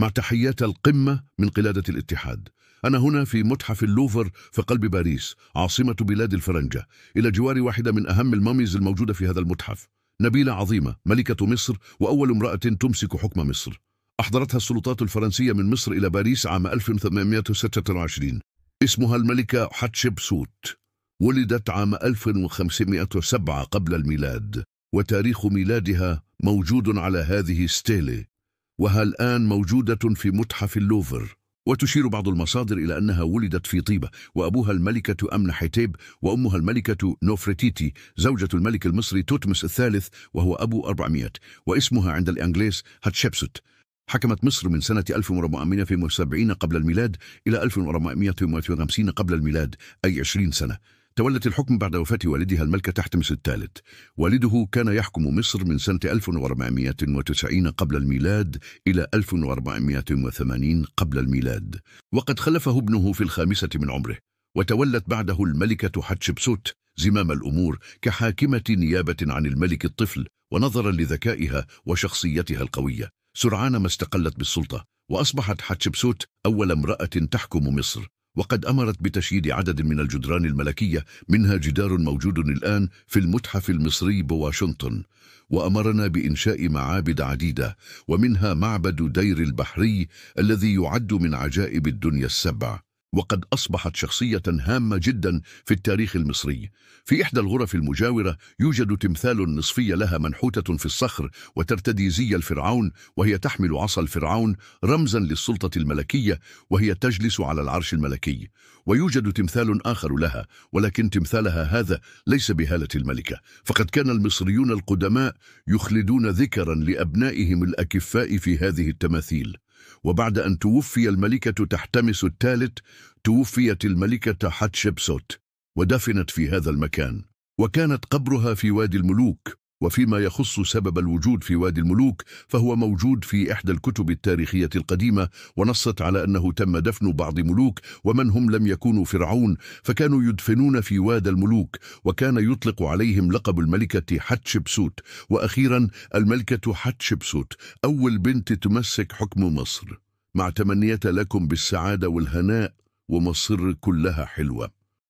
مع تحيات القمة من قلادة الاتحاد. أنا هنا في متحف اللوفر في قلب باريس، عاصمة بلاد الفرنجة، إلى جوار واحدة من أهم الموميز الموجودة في هذا المتحف. نبيلة عظيمة، ملكة مصر وأول امرأة تمسك حكم مصر. أحضرتها السلطات الفرنسية من مصر إلى باريس عام 1826. اسمها الملكة حتشبسوت. ولدت عام 1507 قبل الميلاد، وتاريخ ميلادها موجود على هذه ستيلة، وها الآن موجودة في متحف اللوفر. وتشير بعض المصادر إلى أنها ولدت في طيبة، وأبوها الملكة أمنحتيب وأمها الملكة نوفرتيتي زوجة الملك المصري توتمس الثالث وهو أبو 400، واسمها عند الإنجليز هاتشبسوت. حكمت مصر من سنة 1470 قبل الميلاد إلى 1450 قبل الميلاد، أي 20 سنة. تولت الحكم بعد وفاة والدها الملك تحتمس الثالث. والده كان يحكم مصر من سنة 1490 قبل الميلاد إلى 1480 قبل الميلاد، وقد خلفه ابنه في الخامسة من عمره. وتولت بعده الملكة حتشبسوت زمام الأمور كحاكمة نيابة عن الملك الطفل، ونظرا لذكائها وشخصيتها القوية سرعان ما استقلت بالسلطة، وأصبحت حتشبسوت أول امرأة تحكم مصر. وقد أمرت بتشييد عدد من الجدران الملكية، منها جدار موجود الآن في المتحف المصري بواشنطن. وأمرنا بإنشاء معابد عديدة، ومنها معبد دير البحري الذي يعد من عجائب الدنيا السبع. وقد أصبحت شخصية هامة جدا في التاريخ المصري. في إحدى الغرف المجاورة يوجد تمثال نصفي لها منحوتة في الصخر، وترتدي زي الفرعون، وهي تحمل عصا الفرعون رمزا للسلطة الملكية، وهي تجلس على العرش الملكي. ويوجد تمثال آخر لها، ولكن تمثالها هذا ليس بهالة الملكة، فقد كان المصريون القدماء يخلدون ذكرا لأبنائهم الأكفاء في هذه التماثيل. وبعد أن توفي الملكة تحتمس الثالث، توفيت الملكة حتشبسوت ودفنت في هذا المكان، وكانت قبرها في وادي الملوك. وفيما يخص سبب الوجود في وادي الملوك فهو موجود في إحدى الكتب التاريخية القديمة، ونصت على أنه تم دفن بعض ملوك ومن هم لم يكونوا فرعون، فكانوا يدفنون في وادي الملوك، وكان يطلق عليهم لقب الملكة حتشبسوت. وأخيرا الملكة حتشبسوت أول بنت تمسك حكم مصر. مع تمنيات لكم بالسعادة والهناء، ومصر كلها حلوة.